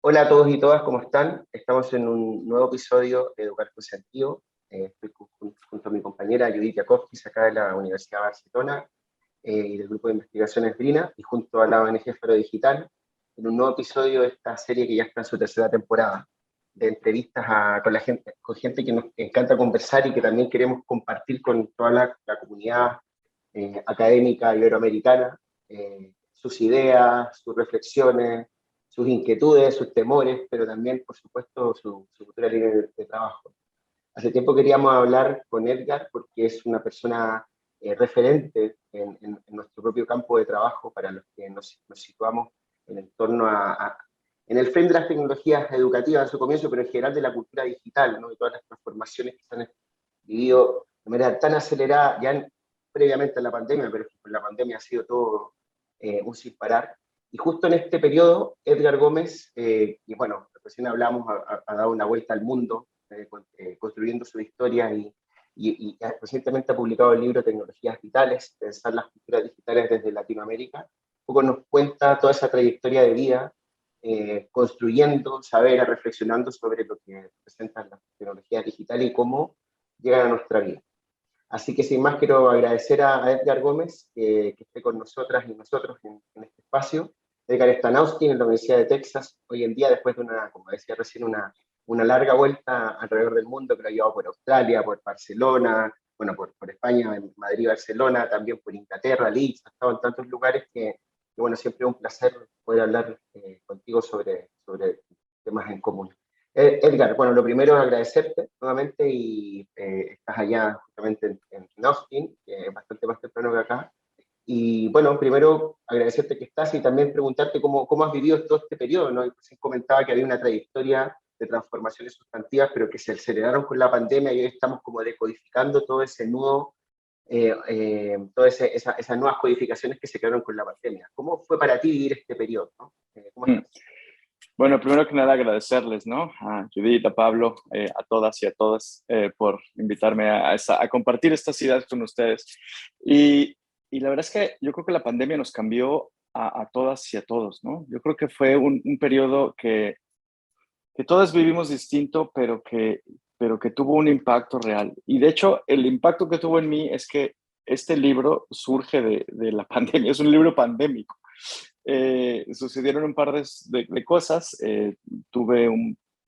Hola a todos y todas, ¿cómo están? Estamos en un nuevo episodio de Educar con Sentido. Estoy junto a mi compañera Judith Jakovskis, acá de la Universidad de Barcelona, y del grupo de investigaciones Brina, y junto a la ONG Faro Digital, en un nuevo episodio de esta serie que ya está en su tercera temporada, de entrevistas con gente que nos encanta conversar y que también queremos compartir con toda la comunidad académica iberoamericana, sus ideas, sus reflexiones, sus inquietudes, sus temores, pero también, por supuesto, su futura línea de trabajo. Hace tiempo queríamos hablar con Edgar porque es una persona referente en nuestro propio campo de trabajo para los que nos situamos en torno en el frente de las tecnologías educativas en su comienzo, pero en general de la cultura digital, ¿no? De todas las transformaciones que se han vivido de manera tan acelerada, previamente a la pandemia, pero con la pandemia ha sido todo un sin parar. Y justo en este periodo, Edgar Gómez, y bueno, recién hablamos, ha dado una vuelta al mundo, construyendo su historia y recientemente ha publicado el libro Tecnologías Vitales, Pensar las Culturas Digitales desde Latinoamérica. Un poco nos cuenta toda esa trayectoria de vida, construyendo, saber, reflexionando sobre lo que representan las tecnologías digitales y cómo llegan a nuestra vida. Así que sin más quiero agradecer a Edgar Gómez que esté con nosotras y nosotros en este espacio. Edgar Stanowski en la Universidad de Texas, hoy en día después de una, como decía recién, una larga vuelta alrededor del mundo que lo ha llevado por Australia, por Barcelona, bueno, por España, en Madrid, Barcelona, también por Inglaterra, Leeds, ha estado en tantos lugares que bueno, siempre es un placer poder hablar contigo sobre temas en común. Edgar, bueno, lo primero es agradecerte nuevamente y estás allá justamente en Austin, que es bastante más temprano que acá. Y bueno, primero agradecerte que estás y también preguntarte cómo has vivido todo este periodo, ¿no? Y pues comentaba que había una trayectoria de transformaciones sustantivas, pero que se aceleraron con la pandemia y hoy estamos como decodificando todo ese nudo, todas esas nuevas codificaciones que se quedaron con la pandemia. ¿Cómo fue para ti vivir este periodo, ¿no? ¿Cómo Mm. estás? Bueno, primero que nada agradecerles, ¿no? A Judith, a Pablo, a todas y a todas por invitarme a compartir estas ideas con ustedes. Y la verdad es que yo creo que la pandemia nos cambió a todas y a todos, ¿no? Yo creo que fue un periodo que todos vivimos distinto, pero que tuvo un impacto real. Y de hecho, el impacto que tuvo en mí es que este libro surge de la pandemia, es un libro pandémico. Sucedieron un par de cosas.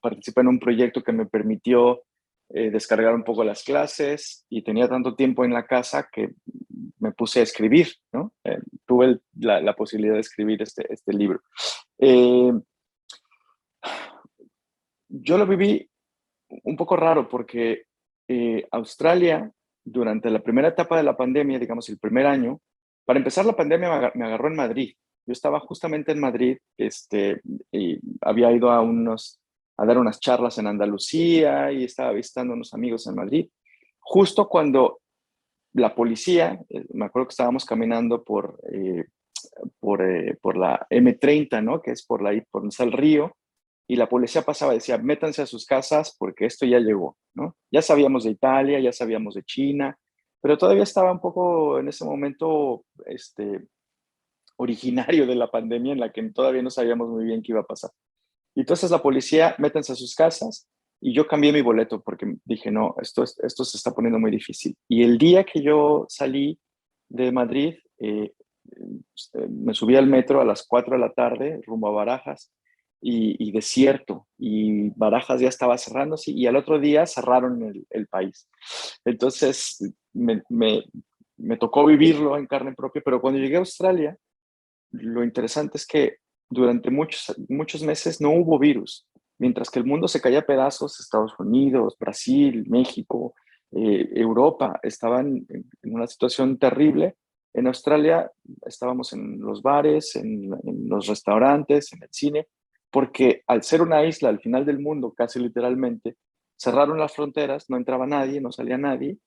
Participé en un proyecto que me permitió descargar un poco las clases y tenía tanto tiempo en la casa que me puse a escribir, ¿no? Tuve la posibilidad de escribir este libro. Eh, yo lo viví un poco raro porque Australia, durante la primera etapa de la pandemia, digamos el primer año, para empezar la pandemia me agarró en Madrid. Yo estaba justamente en Madrid, y había ido a dar unas charlas en Andalucía y estaba visitando a unos amigos en Madrid. Justo cuando la policía, me acuerdo que estábamos caminando por la M30, ¿no? Que es por donde está el río, y la policía pasaba y decía, métanse a sus casas porque esto ya llegó, ¿no? Ya sabíamos de Italia, ya sabíamos de China, pero todavía estaba un poco en ese momento originario de la pandemia en la que todavía no sabíamos muy bien qué iba a pasar. Y entonces la policía, métanse a sus casas, y yo cambié mi boleto porque dije, no, esto se está poniendo muy difícil. Y el día que yo salí de Madrid, me subí al metro a las 4 de la tarde rumbo a Barajas y desierto, y Barajas ya estaba cerrándose y al otro día cerraron el país. Entonces me tocó vivirlo en carne propia, pero cuando llegué a Australia, lo interesante es que durante muchos meses no hubo virus. Mientras que el mundo se caía a pedazos, Estados Unidos, Brasil, México, Europa estaban en una situación terrible. En Australia estábamos en los bares, en los restaurantes, en el cine, porque al ser una isla al final del mundo, casi literalmente, cerraron las fronteras, no entraba nadie, no salía nadie,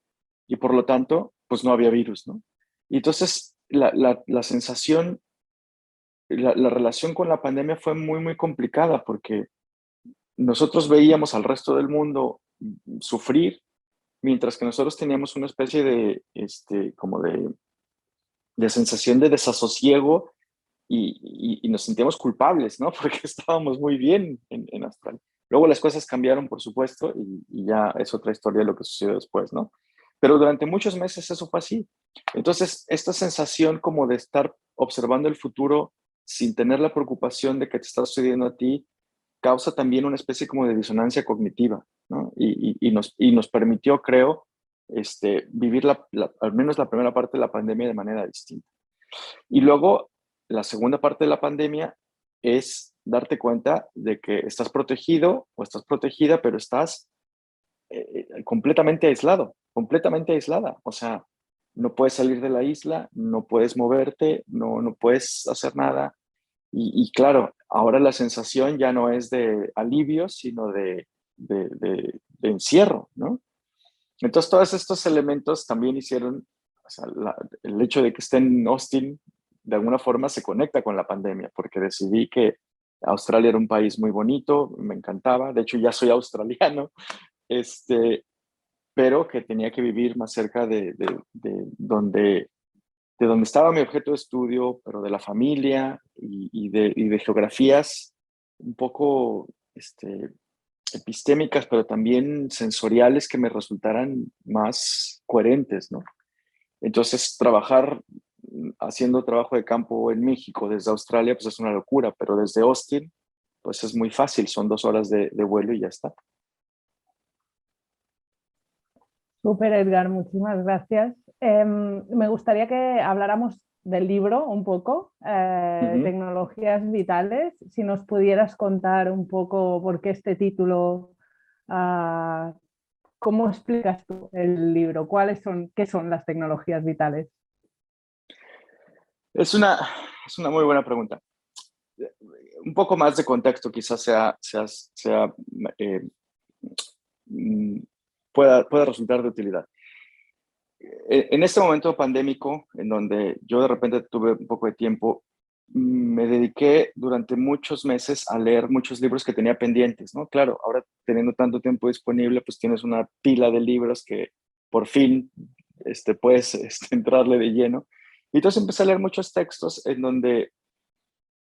y por lo tanto, pues no había virus, ¿no? Y entonces la sensación, la relación con la pandemia fue muy, muy complicada porque nosotros veíamos al resto del mundo sufrir, mientras que nosotros teníamos una especie de, como de sensación de desasosiego y nos sentíamos culpables, ¿no? Porque estábamos muy bien en Australia. Luego las cosas cambiaron, por supuesto, y ya es otra historia de lo que sucedió después, ¿no? Pero durante muchos meses eso fue así. Entonces, esta sensación como de estar observando el futuro sin tener la preocupación de que te está sucediendo a ti, causa también una especie como de disonancia cognitiva, ¿no? Y nos permitió, creo, vivir al menos la primera parte de la pandemia de manera distinta. Y luego, la segunda parte de la pandemia es darte cuenta de que estás protegido o estás protegida, pero estás completamente aislado, completamente aislada. O sea, no puedes salir de la isla, no puedes moverte, no puedes hacer nada. Y claro, ahora la sensación ya no es de alivio, sino de encierro, ¿no? Entonces, todos estos elementos también hicieron, o sea, el hecho de que esté en Austin, de alguna forma se conecta con la pandemia, porque decidí que Australia era un país muy bonito, me encantaba, de hecho ya soy australiano, este, pero que tenía que vivir más cerca de donde estaba mi objeto de estudio, pero de la familia y de geografías un poco epistémicas, pero también sensoriales que me resultaran más coherentes, ¿no? Entonces, trabajar haciendo trabajo de campo en México desde Australia, pues es una locura, pero desde Austin, pues es muy fácil, son 2 horas de vuelo y ya está. Súper, Edgar, muchísimas gracias. Me gustaría que habláramos del libro un poco, Ujú. Tecnologías Vitales. Si nos pudieras contar un poco por qué este título, ah, ¿cómo explicas tú el libro? ¿Qué son las tecnologías vitales? Es una, es una muy buena pregunta. Un poco más de contexto quizás eh, mm, pueda resultar de utilidad. En este momento pandémico, en donde yo de repente tuve un poco de tiempo, me dediqué durante muchos meses a leer muchos libros que tenía pendientes, ¿no? Claro, ahora teniendo tanto tiempo disponible, pues tienes una pila de libros que por fin puedes entrarle de lleno. Y entonces empecé a leer muchos textos en donde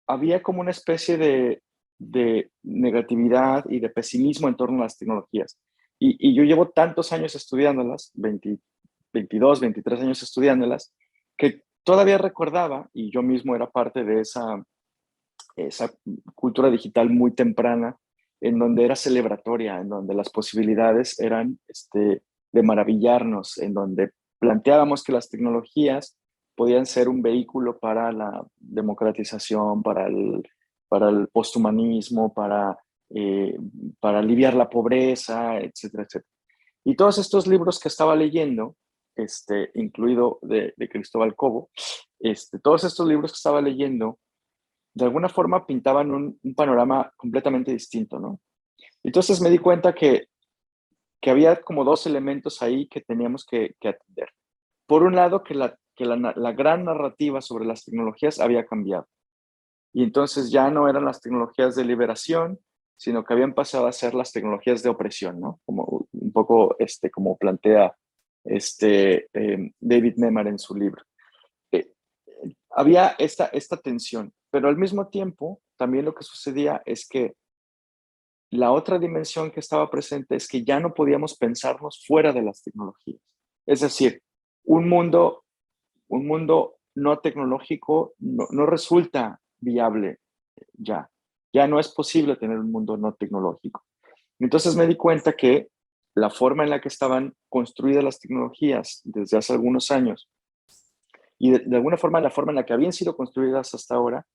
había como una especie de negatividad y de pesimismo en torno a las tecnologías. Y yo llevo tantos años estudiándolas, 22, 23 años estudiándolas, que todavía recordaba, y yo mismo era parte de esa cultura digital muy temprana, en donde era celebratoria, en donde las posibilidades eran de maravillarnos, en donde planteábamos que las tecnologías podían ser un vehículo para la democratización, para el posthumanismo, eh, para aliviar la pobreza, etcétera, etcétera. Y todos estos libros que estaba leyendo, incluido de Cristóbal Cobo, todos estos libros que estaba leyendo, de alguna forma pintaban un panorama completamente distinto, ¿no? Entonces me di cuenta que había como dos elementos ahí que teníamos que atender. Por un lado, la gran narrativa sobre las tecnologías había cambiado. Y entonces ya no eran las tecnologías de liberación, sino que habían pasado a ser las tecnologías de opresión, ¿no? Como un poco como plantea David Nemar en su libro. Eh, Había esta tensión, pero al mismo tiempo también lo que sucedía es que la otra dimensión que estaba presente es que ya no podíamos pensarnos fuera de las tecnologías. Es decir, un mundo, un mundo no tecnológico no resulta viable ya. Ya no es posible tener un mundo no tecnológico. Entonces me di cuenta que la forma en la que estaban construidas las tecnologías desde hace algunos años y de alguna forma la forma en la que habían sido construidas hasta ahora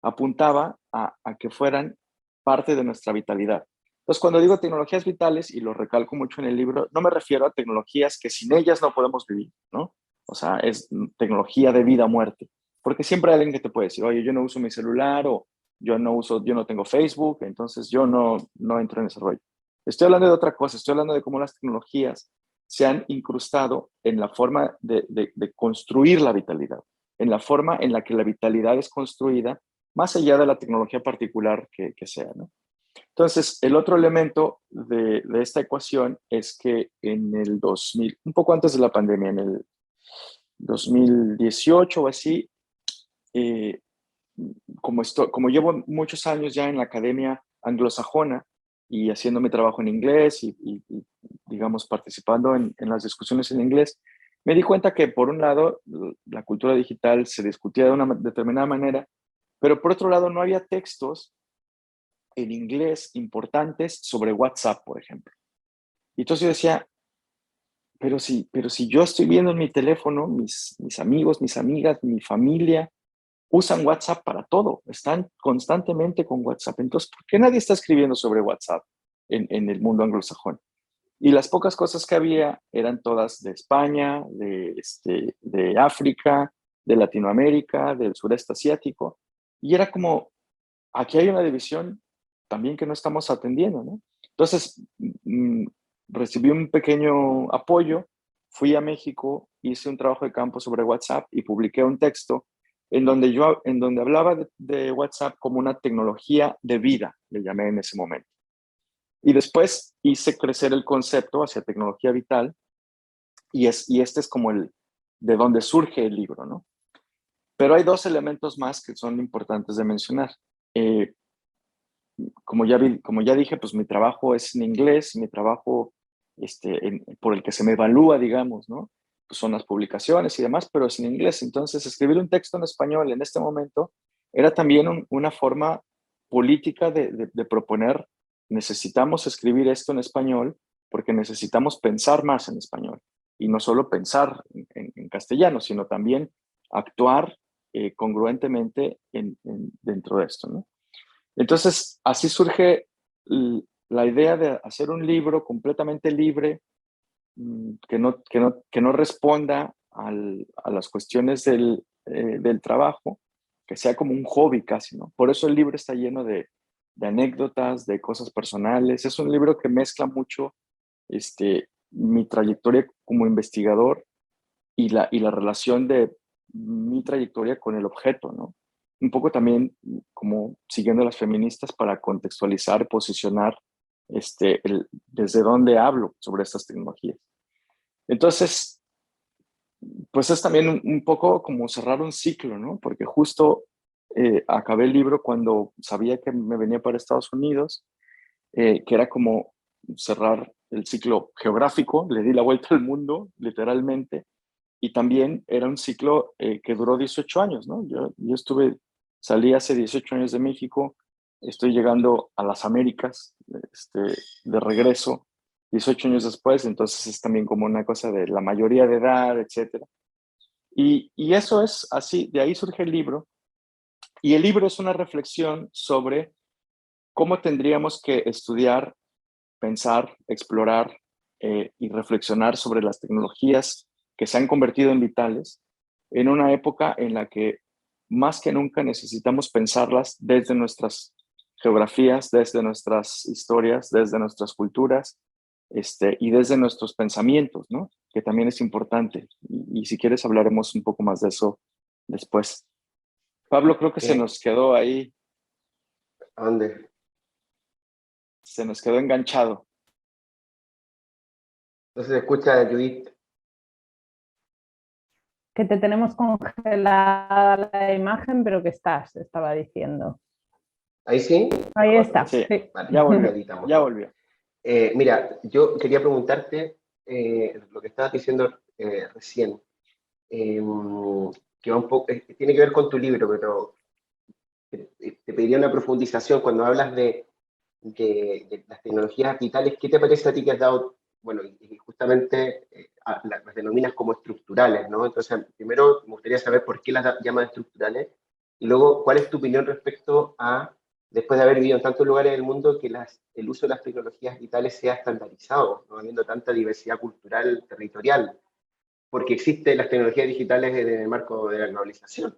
apuntaba a que fueran parte de nuestra vitalidad. Entonces, cuando digo tecnologías vitales, y lo recalco mucho en el libro, no me refiero a tecnologías que sin ellas no podemos vivir, ¿no? O sea, es tecnología de vida o muerte. Porque siempre hay alguien que te puede decir, oye, yo no uso mi celular o yo no tengo Facebook, entonces yo no entro en ese rollo. Estoy hablando de otra cosa, estoy hablando de cómo las tecnologías se han incrustado en la forma de construir la vitalidad, en la forma en la que la vitalidad es construida más allá de la tecnología particular que sea, ¿no? Entonces, el otro elemento de esta ecuación es que en el 2000, un poco antes de la pandemia, en el 2018 o así, eh, como llevo muchos años ya en la academia anglosajona y haciendo mi trabajo en inglés digamos, participando en las discusiones en inglés, me di cuenta que, por un lado, la cultura digital se discutía de una determinada manera, pero por otro lado, no había textos en inglés importantes sobre WhatsApp, por ejemplo. Y entonces yo decía, pero si yo estoy viendo en mi teléfono, mis amigos, mis amigas, mi familia, usan WhatsApp para todo, están constantemente con WhatsApp. Entonces, ¿por qué nadie está escribiendo sobre WhatsApp en el mundo anglosajón? Y las pocas cosas que había eran todas de España, de África, de Latinoamérica, del sureste asiático. Y era como, aquí hay una división también que no estamos atendiendo, ¿no? Entonces, recibí un pequeño apoyo, fui a México, hice un trabajo de campo sobre WhatsApp y publiqué un texto en donde hablaba de WhatsApp como una tecnología de vida, le llamé en ese momento. Y después hice crecer el concepto hacia tecnología vital y este es como de donde surge el libro, ¿no? Pero hay dos elementos más que son importantes de mencionar. Como ya dije, pues mi trabajo es en inglés, mi trabajo por el que se me evalúa, digamos, ¿no? Pues son las publicaciones y demás, pero es en inglés. Entonces, escribir un texto en español en este momento era también una forma política de proponer, necesitamos escribir esto en español porque necesitamos pensar más en español. Y no solo pensar en castellano, sino también actuar congruentemente dentro de esto, ¿no? Entonces, así surge la idea de hacer un libro completamente libre, que no responda a las cuestiones del trabajo, que sea como un hobby casi, ¿no? Por eso el libro está lleno de anécdotas, de cosas personales. Es un libro que mezcla mucho mi trayectoria como investigador y la relación de mi trayectoria con el objeto, ¿no? Un poco también como siguiendo a las feministas para contextualizar, posicionar desde dónde hablo sobre estas tecnologías. Entonces, pues es también un poco como cerrar un ciclo, ¿no? Porque justo acabé el libro cuando sabía que me venía para Estados Unidos, que era como cerrar el ciclo geográfico, le di la vuelta al mundo, literalmente, y también era un ciclo que duró 18 años, ¿no? Yo salí hace 18 años de México, estoy llegando a las Américas, de regreso, 18 años después, entonces es también como una cosa de la mayoría de edad, etcétera. Y eso es así, de ahí surge el libro, y el libro es una reflexión sobre cómo tendríamos que estudiar, pensar, explorar y reflexionar sobre las tecnologías que se han convertido en vitales en una época en la que más que nunca necesitamos pensarlas desde nuestras geografías, desde nuestras historias, desde nuestras culturas y desde nuestros pensamientos, ¿no? Que también es importante. Y si quieres hablaremos un poco más de eso después. Pablo, creo que se nos quedó ahí. ¿A dónde? Se nos quedó enganchado. Entonces se escucha, Judith. Que te tenemos congelada la imagen, pero que estaba diciendo. ¿Ahí sí? Ahí está. Sí, sí. vale, ya volvió. Mira, yo quería preguntarte lo que estabas diciendo recién, que va un poco, tiene que ver con tu libro, pero te pediría una profundización cuando hablas de las tecnologías vitales. ¿Qué te parece a ti que has dado? Bueno, y justamente las denominas como estructurales, ¿no? Entonces, primero me gustaría saber por qué las llamas estructurales y luego, ¿cuál es tu opinión respecto a, después de haber vivido en tantos lugares del mundo, que el uso de las tecnologías vitales sea estandarizado, no habiendo tanta diversidad cultural, territorial? Porque existen las tecnologías digitales en el marco de la globalización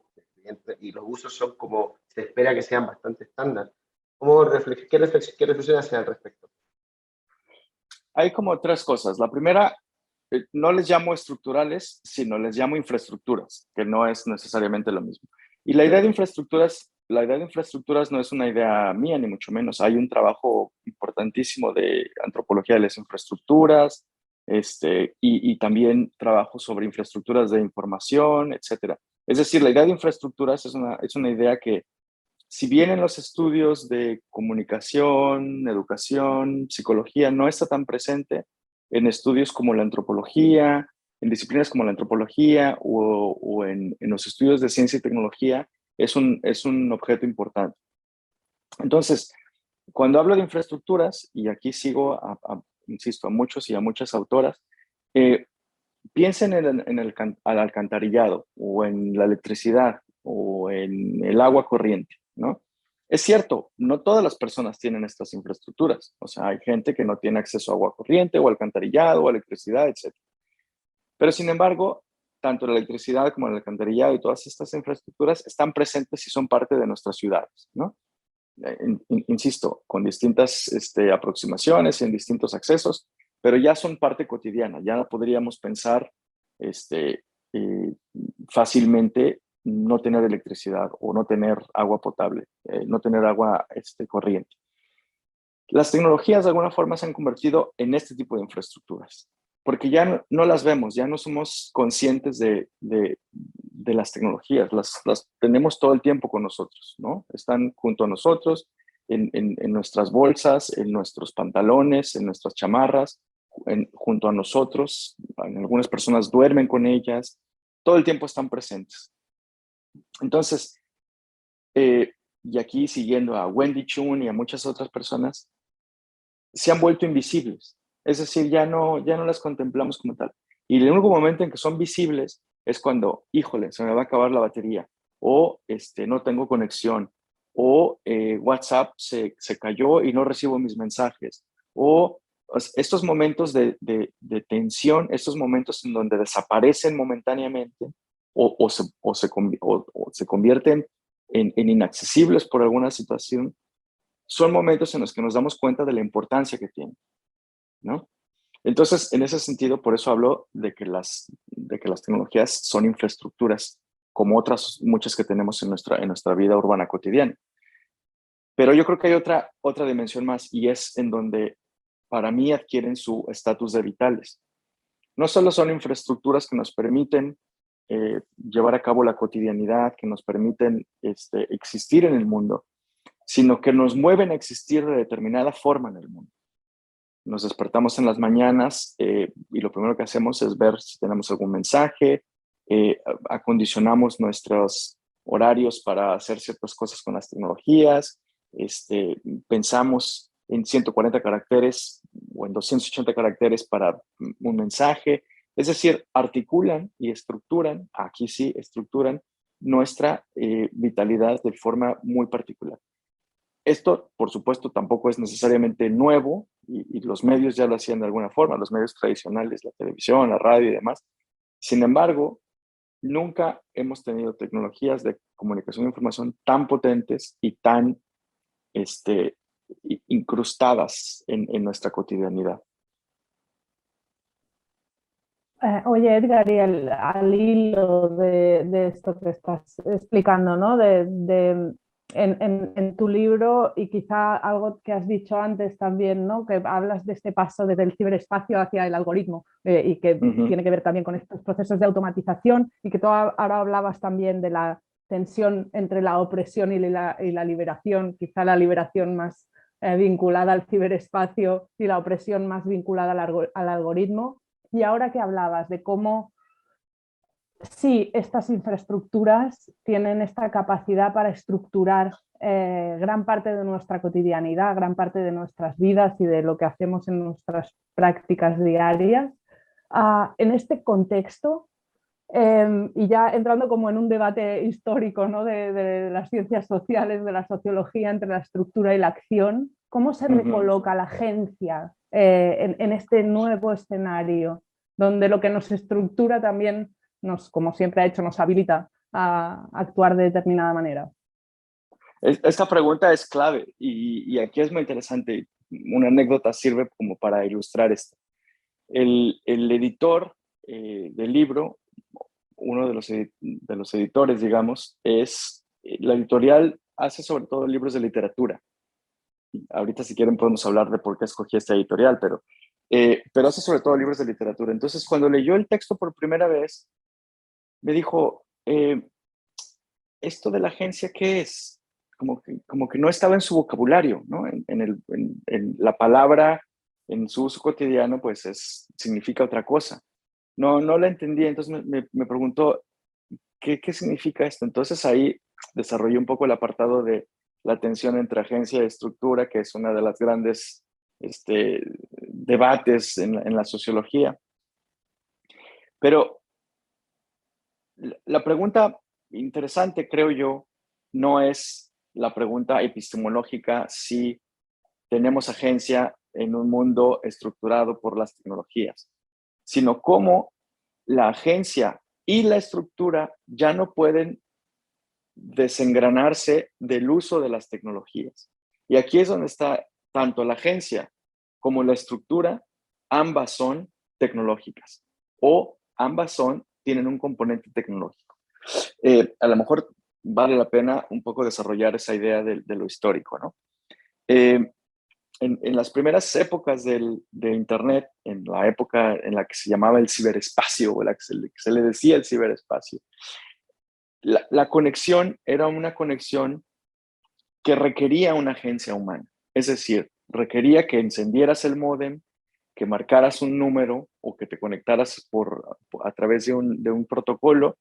y los usos son como se espera que sean bastante estándar. ¿Qué reflexión hacen al respecto? Hay como tres cosas. La primera, no les llamo estructurales, sino les llamo infraestructuras, que no es necesariamente lo mismo. Y la idea de infraestructuras no es una idea mía, ni mucho menos. Hay un trabajo importantísimo de antropología de las infraestructuras, y también trabajo sobre infraestructuras de información, etcétera. Es decir, la idea de infraestructuras es una idea que, si bien en los estudios de comunicación, educación, psicología no está tan presente, en estudios como la antropología, en disciplinas como la antropología o en los estudios de ciencia y tecnología, es un objeto importante. Entonces, cuando hablo de infraestructuras, y aquí sigo, insisto, a muchos y a muchas autoras, piensen al alcantarillado o en la electricidad o en el agua corriente, ¿no? Es cierto, no todas las personas tienen estas infraestructuras. O sea, hay gente que no tiene acceso a agua corriente o alcantarillado o electricidad, etc. Pero sin embargo, tanto la electricidad como el alcantarillado y todas estas infraestructuras están presentes y son parte de nuestras ciudades, ¿no? Insisto, con distintas aproximaciones, en distintos accesos, pero ya son parte cotidiana. Ya podríamos pensar eh, fácilmente no tener electricidad o no tener agua potable, no tener agua corriente. Las tecnologías de alguna forma se han convertido en este tipo de infraestructuras, porque ya no las vemos, ya no somos conscientes de las tecnologías, las tenemos todo el tiempo con nosotros, ¿no? Están junto a nosotros, en nuestras bolsas, en nuestros pantalones, en nuestras chamarras, junto a nosotros. Algunas personas duermen con ellas, todo el tiempo están presentes. Entonces, y aquí siguiendo a Wendy Chun y a muchas otras personas, se han vuelto invisibles. Es decir, ya no las contemplamos como tal. Y el único momento en que son visibles es cuando, híjole, se me va a acabar la batería, o no tengo conexión, o WhatsApp se cayó y no recibo mis mensajes, o estos momentos de tensión, estos momentos en donde desaparecen momentáneamente o se convierten en inaccesibles por alguna situación, son momentos en los que nos damos cuenta de la importancia que tienen, ¿no? Entonces, en ese sentido, por eso hablo de que las tecnologías son infraestructuras, como otras muchas que tenemos en nuestra vida urbana cotidiana. Pero yo creo que hay otra dimensión más, y es en donde para mí adquieren su estatus de vitales. No solo son infraestructuras que nos permiten llevar a cabo la cotidianidad, que nos permiten existir en el mundo, sino que nos mueven a existir de determinada forma en el mundo. Nos despertamos en las mañanas y lo primero que hacemos es ver si tenemos algún mensaje, acondicionamos nuestros horarios para hacer ciertas cosas con las tecnologías, pensamos en 140 caracteres o en 280 caracteres para un mensaje. Es decir, articulan y estructuran, aquí sí, estructuran nuestra vitalidad de forma muy particular. Esto, por supuesto, tampoco es necesariamente nuevo y los medios ya lo hacían de alguna forma, los medios tradicionales, la televisión, la radio y demás. Sin embargo, nunca hemos tenido tecnologías de comunicación de información tan potentes y tan incrustadas en nuestra cotidianidad. Oye, Edgar, y al hilo de esto que estás explicando, ¿no? En tu libro, y quizá algo que has dicho antes también, ¿no? Que hablas de este paso desde el ciberespacio hacia el algoritmo y que tiene que ver también con estos procesos de automatización, y que tú ahora hablabas también de la tensión entre la opresión y la liberación, quizá la liberación más vinculada al ciberespacio y la opresión más vinculada al algoritmo. Y ahora que hablabas de cómo sí, estas infraestructuras tienen esta capacidad para estructurar gran parte de nuestra cotidianidad, gran parte de nuestras vidas y de lo que hacemos en nuestras prácticas diarias. En este contexto, y ya entrando como en un debate histórico, ¿no? de las ciencias sociales, de la sociología entre la estructura y la acción, ¿cómo se recoloca la agencia en este nuevo escenario, donde lo que nos estructura también como siempre ha hecho, nos habilita a actuar de determinada manera? Esta pregunta es clave y aquí es muy interesante. Una anécdota sirve como para ilustrar esto. El editor del libro, uno de los editores, digamos, es la editorial, hace sobre todo libros de literatura. Ahorita si quieren podemos hablar de por qué escogí esta editorial, pero hace sobre todo libros de literatura. Entonces, cuando leyó el texto por primera vez, me dijo, ¿esto de la agencia qué es? Como que no estaba en su vocabulario, ¿no? En la palabra, en su uso cotidiano, pues significa otra cosa. No la entendía, entonces me preguntó, ¿qué significa esto? Entonces ahí desarrollé un poco el apartado de la tensión entre agencia y estructura, que es una de las grandes debates en la sociología. Pero la pregunta interesante, creo yo, no es la pregunta epistemológica si tenemos agencia en un mundo estructurado por las tecnologías, sino cómo la agencia y la estructura ya no pueden desengranarse del uso de las tecnologías. Y aquí es donde está tanto la agencia como la estructura, ambas son tecnológicas o ambas tienen un componente tecnológico. A lo mejor vale la pena un poco desarrollar esa idea de lo histórico, ¿no? En las primeras épocas de Internet, en la época en la que se llamaba el ciberespacio, o la que se le decía el ciberespacio, la conexión era una conexión que requería una agencia humana. Es decir, requería que encendieras el módem, que marcaras un número o que te conectaras a través de un protocolo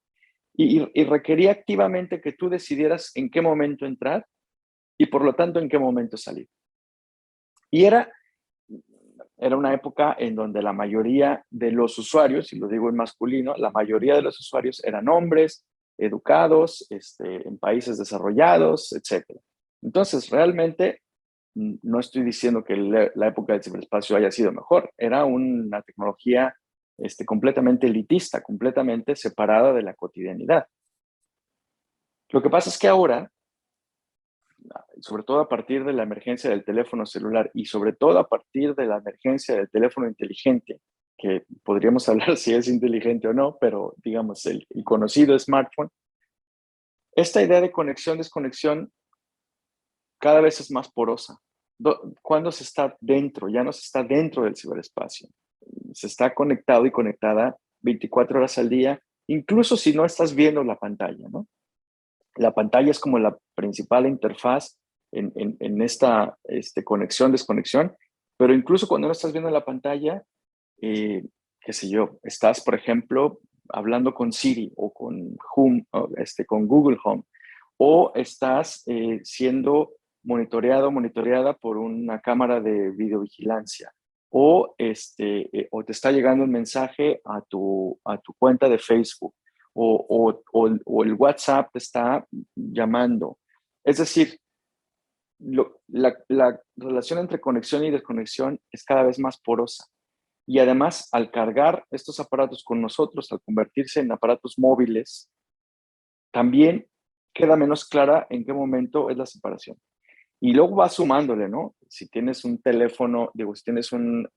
y requería activamente que tú decidieras en qué momento entrar y por lo tanto en qué momento salir. Y era una época en donde la mayoría de los usuarios, y lo digo en masculino, la mayoría de los usuarios eran hombres, educados, en países desarrollados, etc. Entonces, realmente, no estoy diciendo que la época del ciberespacio haya sido mejor. Era una tecnología completamente elitista, completamente separada de la cotidianidad. Lo que pasa es que ahora, sobre todo a partir de la emergencia del teléfono celular y sobre todo a partir de la emergencia del teléfono inteligente, que podríamos hablar si es inteligente o no, pero digamos el conocido smartphone, esta idea de conexión-desconexión cada vez es más porosa. Cuando se está dentro, ya no se está dentro del ciberespacio, se está conectado y conectada 24 horas al día, incluso si no estás viendo la pantalla, ¿no? La pantalla es como la principal interfaz en esta conexión-desconexión, pero incluso cuando no estás viendo la pantalla, qué sé yo, estás, por ejemplo, hablando con Siri o con Home, con Google Home, o estás siendo monitoreada por una cámara de videovigilancia, o te está llegando un mensaje a tu cuenta de Facebook, o el WhatsApp te está llamando. Es decir, la relación entre conexión y desconexión es cada vez más porosa. Y además, al cargar estos aparatos con nosotros, al convertirse en aparatos móviles, también queda menos clara en qué momento es la separación. Y luego va sumándole, ¿no? Si tienes un teléfono, si tienes un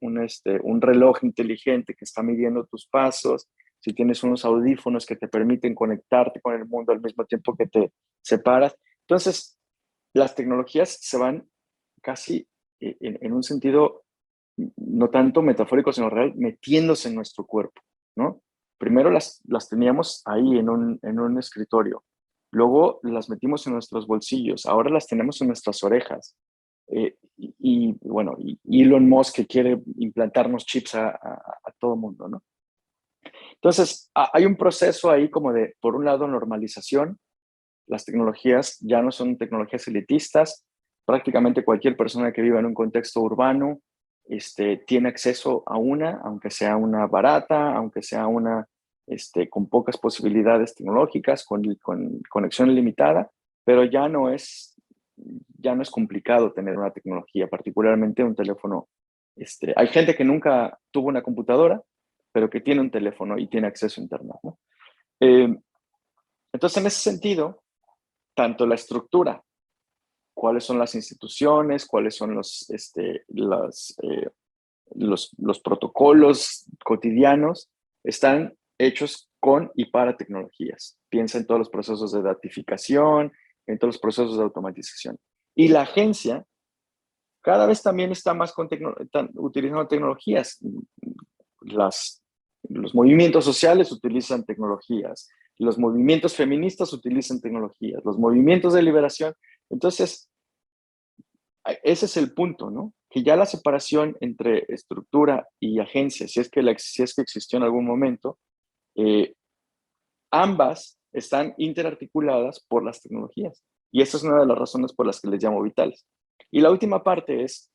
reloj inteligente que está midiendo tus pasos, si tienes unos audífonos que te permiten conectarte con el mundo al mismo tiempo que te separas. Entonces, las tecnologías se van casi en un sentido no tanto metafórico, sino real, metiéndose en nuestro cuerpo, ¿no? Primero las teníamos ahí en un escritorio, luego las metimos en nuestros bolsillos, ahora las tenemos en nuestras orejas. Bueno, Elon Musk que quiere implantarnos chips a todo mundo, ¿no? Entonces, hay un proceso ahí como de, por un lado, normalización. Las tecnologías ya no son tecnologías elitistas. Prácticamente cualquier persona que viva en un contexto urbano tiene acceso a una, aunque sea una barata, aunque sea una con pocas posibilidades tecnológicas, con conexión ilimitada, pero ya no es complicado tener una tecnología, particularmente un teléfono. Hay gente que nunca tuvo una computadora, pero que tiene un teléfono y tiene acceso a Internet, ¿no? Entonces, en ese sentido, tanto la estructura, cuáles son las instituciones, cuáles son los protocolos cotidianos, están hechos con y para tecnologías. Piensa en todos los procesos de datificación, en todos los procesos de automatización. Y la agencia cada vez también está más utilizando tecnologías. Los movimientos sociales utilizan tecnologías. Los movimientos feministas utilizan tecnologías, los movimientos de liberación. Entonces, ese es el punto, ¿no? Que ya la separación entre estructura y agencia, si es que existió en algún momento, ambas están interarticuladas por las tecnologías. Y esa es una de las razones por las que les llamo vitales. Y la última parte es,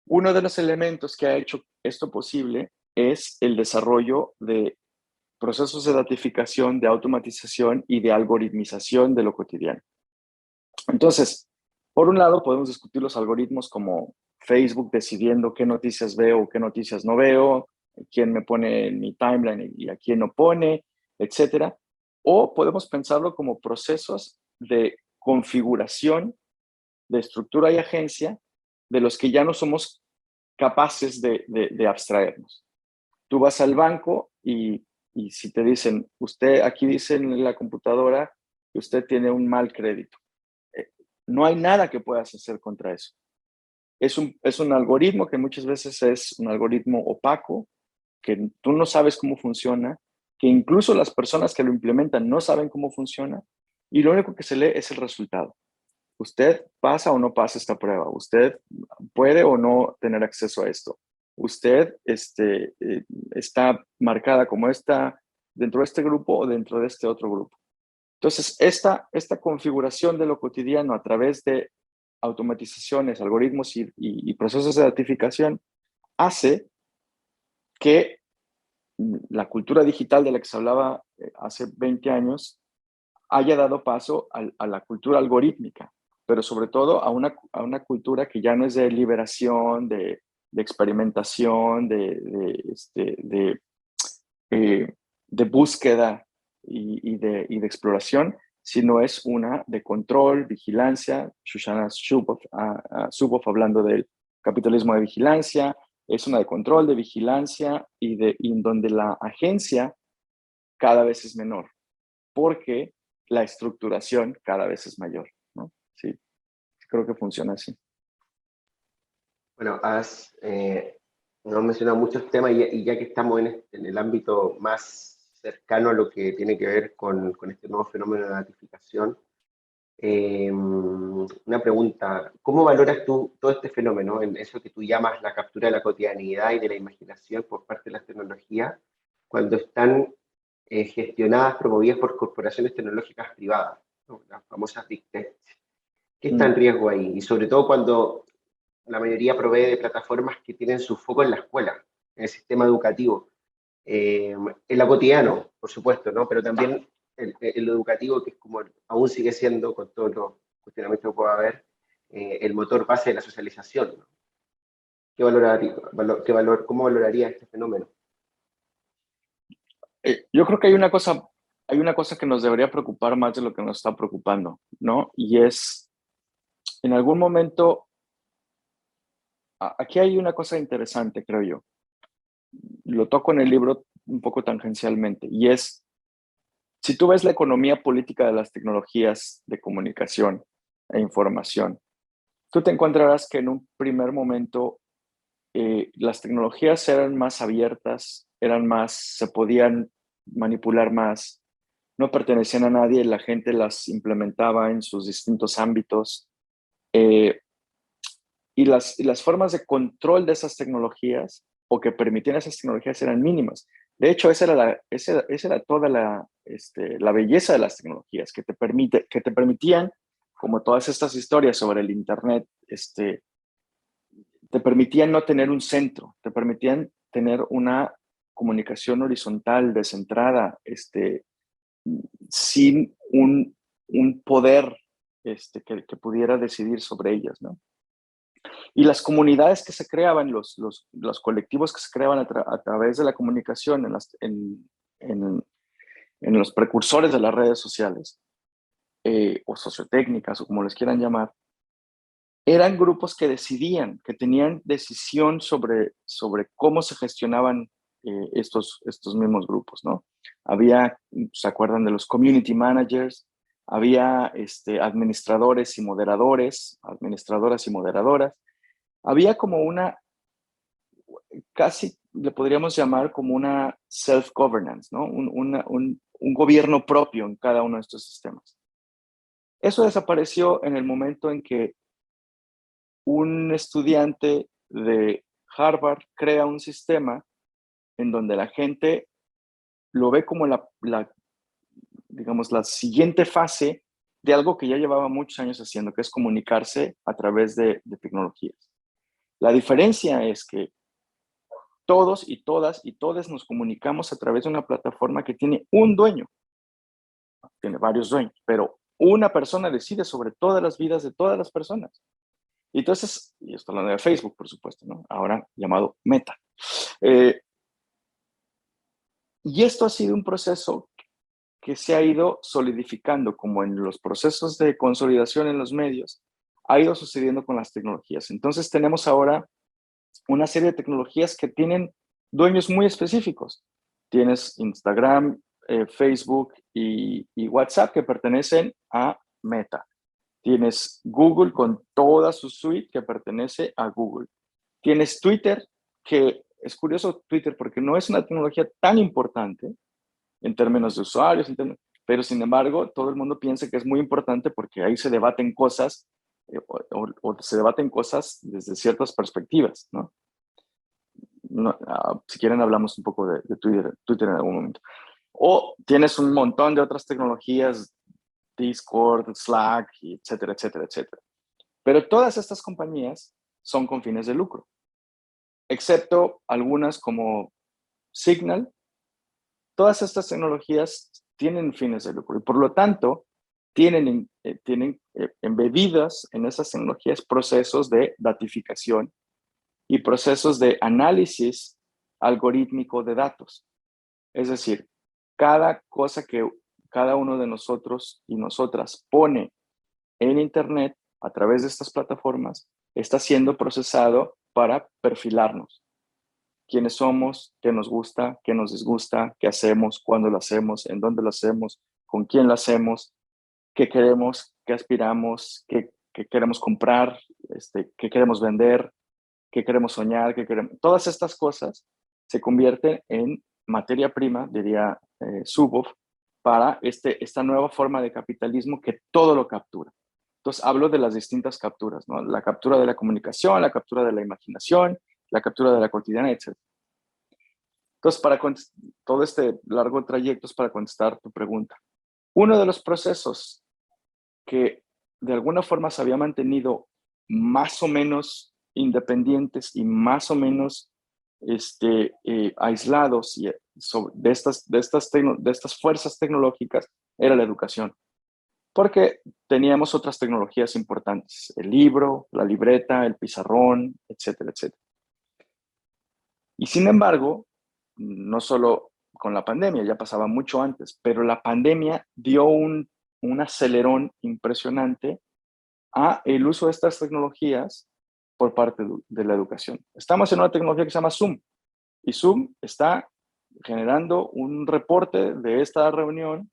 uno de los elementos que ha hecho esto posible es el desarrollo de procesos de datificación, de automatización y de algoritmización de lo cotidiano. Entonces, por un lado, podemos discutir los algoritmos como Facebook decidiendo qué noticias veo o qué noticias no veo, quién me pone en mi timeline y a quién no pone, etcétera. O podemos pensarlo como procesos de configuración de estructura y agencia de los que ya no somos capaces de abstraernos. Tú vas al banco y si te dicen, aquí dice en la computadora que usted tiene un mal crédito. No hay nada que puedas hacer contra eso. Es un algoritmo que muchas veces es un algoritmo opaco, que tú no sabes cómo funciona, que incluso las personas que lo implementan no saben cómo funciona, y lo único que se lee es el resultado. Usted pasa o no pasa esta prueba. Usted puede o no tener acceso a esto. Usted está marcada como esta dentro de este grupo o dentro de este otro grupo. Entonces, esta configuración de lo cotidiano a través de automatizaciones, algoritmos y procesos de datificación hace que la cultura digital de la que se hablaba hace 20 años haya dado paso a la cultura algorítmica, pero sobre todo a una cultura que ya no es de liberación, de experimentación, de búsqueda y de exploración, sino es una de control, vigilancia. Shoshana Zuboff hablando del capitalismo de vigilancia, es una de control, de vigilancia y en donde la agencia cada vez es menor, porque la estructuración cada vez es mayor, ¿no? Sí, creo que funciona así. Bueno, nos mencionado muchos temas y ya que estamos en el ámbito más cercano a lo que tiene que ver con este nuevo fenómeno de datificación, una pregunta, ¿cómo valoras tú todo este fenómeno, en eso que tú llamas la captura de la cotidianidad y de la imaginación por parte de las tecnologías, cuando están gestionadas, promovidas por corporaciones tecnológicas privadas, ¿no? Las famosas Big Tech? ¿Qué está en riesgo ahí? Y sobre todo cuando la mayoría provee de plataformas que tienen su foco en la escuela, en el sistema educativo, en lo cotidiano, por supuesto, ¿no? Pero también en lo educativo, que es como aún sigue siendo, con todos los cuestionamientos que pueda haber, el motor base de la socialización, ¿no? ¿Cómo valoraría este fenómeno? Yo creo que hay una cosa que nos debería preocupar más de lo que nos está preocupando, ¿no? Y es, en algún momento, aquí hay una cosa interesante, creo yo. Lo toco en el libro un poco tangencialmente, y es, si tú ves la economía política de las tecnologías de comunicación e información, tú te encontrarás que en un primer momento las tecnologías eran más abiertas, se podían manipular más, no pertenecían a nadie, la gente las implementaba en sus distintos ámbitos. Y las formas de control de esas tecnologías o que permitían esas tecnologías eran mínimas. De hecho, esa era toda la belleza de las tecnologías, que te permitían, como todas estas historias sobre el Internet, te permitían no tener un centro, te permitían tener una comunicación horizontal, descentrada, sin un poder que pudiera decidir sobre ellas, ¿no? Y las comunidades que se creaban, los colectivos que se creaban a través de la comunicación en los precursores de las redes sociales, o sociotécnicas, o como les quieran llamar, eran grupos que decidían, que tenían decisión sobre cómo se gestionaban estos mismos grupos, ¿no? ¿Se acuerdan de los community managers? Había administradores y moderadores, administradoras y moderadoras. Había como casi le podríamos llamar como una self-governance, ¿no? un gobierno propio en cada uno de estos sistemas. Eso desapareció en el momento en que un estudiante de Harvard crea un sistema en donde la gente lo ve como digamos, la siguiente fase de algo que ya llevaba muchos años haciendo, que es comunicarse a través de tecnologías. La diferencia es que todos y todas y todes nos comunicamos a través de una plataforma que tiene un dueño. Tiene varios dueños, pero una persona decide sobre todas las vidas de todas las personas. Y entonces, y esto hablando de Facebook, por supuesto, ¿no? Ahora llamado Meta. Y esto ha sido un proceso que se ha ido solidificando, como en los procesos de consolidación en los medios, ha ido sucediendo con las tecnologías. Entonces tenemos ahora una serie de tecnologías que tienen dueños muy específicos. Tienes Instagram, Facebook y WhatsApp que pertenecen a Meta. Tienes Google con toda su suite que pertenece a Google. Tienes Twitter, que es curioso Twitter porque no es una tecnología tan importante en términos de usuarios, pero sin embargo todo el mundo piensa que es muy importante porque ahí se debaten cosas o se debaten cosas desde ciertas perspectivas, ¿no? Si quieren hablamos un poco de Twitter en algún momento. O tienes un montón de otras tecnologías, Discord, Slack, etcétera, etcétera, etcétera. Pero todas estas compañías son con fines de lucro, excepto algunas como Signal. Todas estas tecnologías tienen fines de lucro y por lo tanto tienen embebidas en esas tecnologías procesos de datificación y procesos de análisis algorítmico de datos. Es decir, cada cosa que cada uno de nosotros y nosotras pone en Internet a través de estas plataformas está siendo procesado para perfilarnos. Quiénes somos, qué nos gusta, qué nos disgusta, qué hacemos, cuándo lo hacemos, en dónde lo hacemos, con quién lo hacemos, qué queremos, qué aspiramos, qué queremos comprar, qué queremos vender, qué queremos soñar, qué queremos. Todas estas cosas se convierten en materia prima, diría Zuboff, para esta nueva forma de capitalismo que todo lo captura. Entonces hablo de las distintas capturas, ¿no? La captura de la comunicación, la captura de la imaginación, la captura de la cotidiana, etc. Entonces, todo este largo trayecto es para contestar tu pregunta. Uno de los procesos que de alguna forma se había mantenido más o menos independientes y más o menos aislados de estas fuerzas tecnológicas era la educación. Porque teníamos otras tecnologías importantes, el libro, la libreta, el pizarrón, etcétera, etcétera. Y sin embargo, no solo con la pandemia, ya pasaba mucho antes, pero la pandemia dio un acelerón impresionante a el uso de estas tecnologías por parte de la educación. Estamos en una tecnología que se llama Zoom, y Zoom está generando un reporte de esta reunión,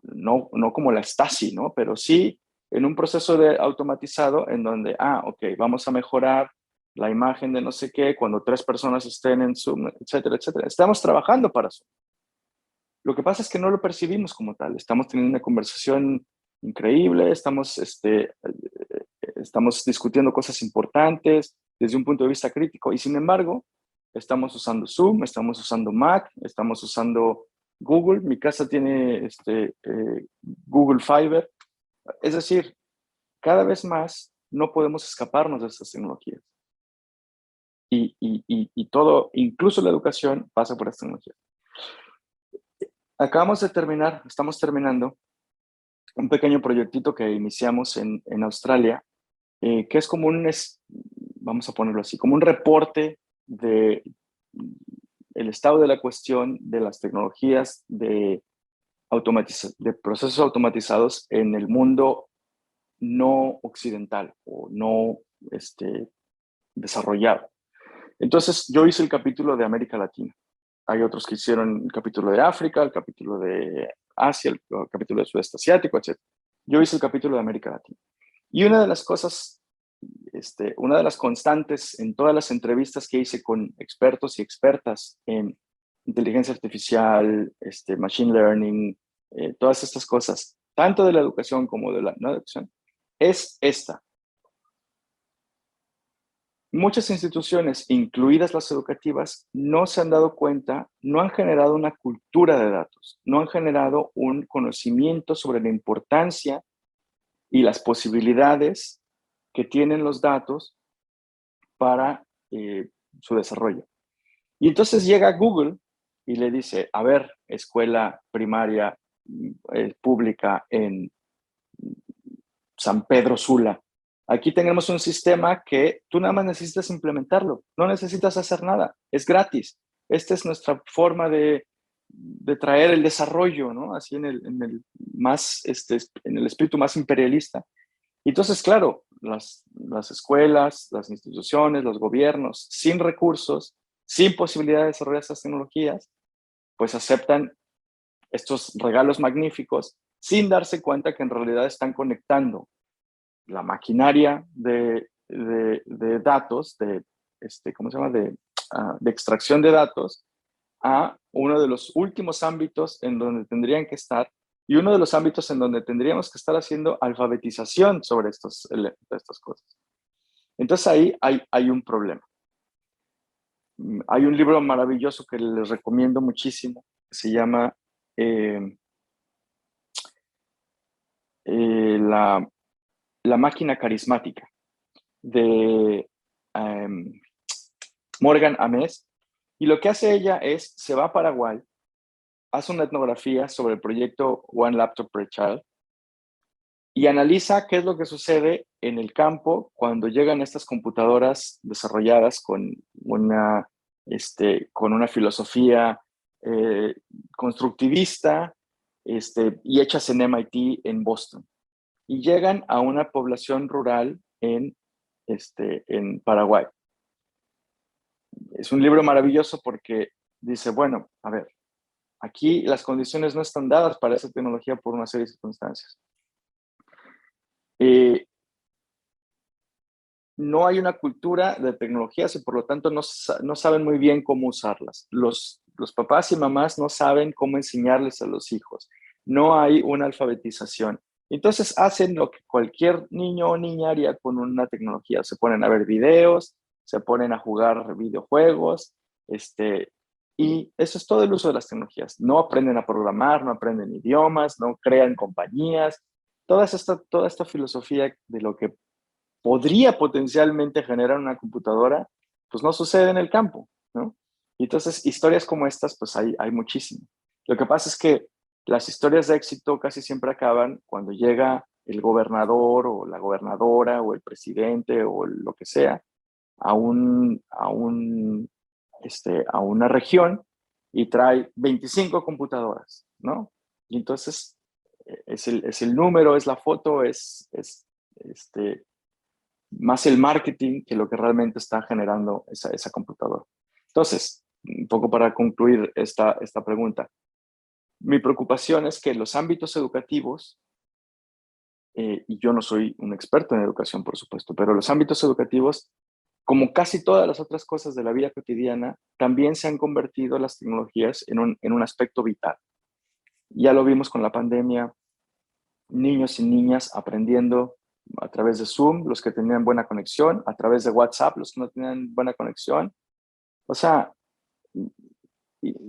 no como la Stasi, ¿no? Pero sí en un proceso automatizado en donde, ok, vamos a mejorar la imagen de no sé qué cuando 3 personas estén en Zoom, etcétera, etcétera. Estamos trabajando para Zoom. Lo que pasa es que no lo percibimos como tal. Estamos teniendo una conversación increíble, estamos discutiendo cosas importantes desde un punto de vista crítico y sin embargo, estamos usando Zoom, estamos usando Mac, estamos usando Google. Mi casa tiene Google Fiber. Es decir, cada vez más no podemos escaparnos de estas tecnologías. Y todo, incluso la educación, pasa por estas tecnologías. Estamos terminando un pequeño proyectito que iniciamos en Australia, que es como vamos a ponerlo así, como un reporte de el estado de la cuestión de las tecnologías de procesos automatizados en el mundo no occidental o no desarrollado. Entonces, yo hice el capítulo de América Latina. Hay otros que hicieron el capítulo de África, el capítulo de Asia, el capítulo del sudeste asiático, etc. Yo hice el capítulo de América Latina. Y una de las cosas, una de las constantes en todas las entrevistas que hice con expertos y expertas en inteligencia artificial, machine learning, todas estas cosas, tanto de la educación como de la no educación, es esta. Muchas instituciones, incluidas las educativas, no se han dado cuenta, no han generado una cultura de datos, no han generado un conocimiento sobre la importancia y las posibilidades que tienen los datos para su desarrollo. Y entonces llega Google y le dice, a ver, escuela primaria pública en San Pedro Sula, aquí tenemos un sistema que tú nada más necesitas implementarlo, no necesitas hacer nada, es gratis. Esta es nuestra forma de traer el desarrollo, ¿no? Así en el espíritu más imperialista. Y entonces, claro, las escuelas, las instituciones, los gobiernos, sin recursos, sin posibilidad de desarrollar estas tecnologías, pues aceptan estos regalos magníficos sin darse cuenta que en realidad están conectando la maquinaria de datos, ¿cómo se llama? De extracción de datos, a uno de los últimos ámbitos en donde tendrían que estar y uno de los ámbitos en donde tendríamos que estar haciendo alfabetización sobre estas cosas. Entonces ahí hay un problema. Hay un libro maravilloso que les recomiendo muchísimo, que se llama la máquina carismática, de Morgan Ames. Y lo que hace ella es, se va a Paraguay, hace una etnografía sobre el proyecto One Laptop Per Child y analiza qué es lo que sucede en el campo cuando llegan estas computadoras desarrolladas con una filosofía constructivista y hechas en MIT en Boston. Y llegan a una población rural en Paraguay. Es un libro maravilloso porque dice, bueno, a ver, aquí las condiciones no están dadas para esa tecnología por una serie de circunstancias. No hay una cultura de tecnologías y por lo tanto no saben muy bien cómo usarlas. Los papás y mamás no saben cómo enseñarles a los hijos. No hay una alfabetización. Entonces hacen lo que cualquier niño o niña haría con una tecnología. Se ponen a ver videos, se ponen a jugar videojuegos, y eso es todo el uso de las tecnologías. No aprenden a programar, no aprenden idiomas, no crean compañías. Toda esta filosofía de lo que podría potencialmente generar una computadora, pues no sucede en el campo, ¿no? Y entonces, historias como estas, pues hay muchísimo. Lo que pasa es que las historias de éxito casi siempre acaban cuando llega el gobernador o la gobernadora o el presidente o lo que sea a una región y trae 25 computadoras, ¿no? Y entonces es el número, es la foto, más el marketing que lo que realmente está generando esa computadora. Entonces, un poco para concluir esta pregunta, mi preocupación es que los ámbitos educativos, y yo no soy un experto en educación, por supuesto, pero los ámbitos educativos, como casi todas las otras cosas de la vida cotidiana, también se han convertido las tecnologías en un aspecto vital. Ya lo vimos con la pandemia, niños y niñas aprendiendo a través de Zoom, los que tenían buena conexión, a través de WhatsApp, los que no tenían buena conexión. O sea,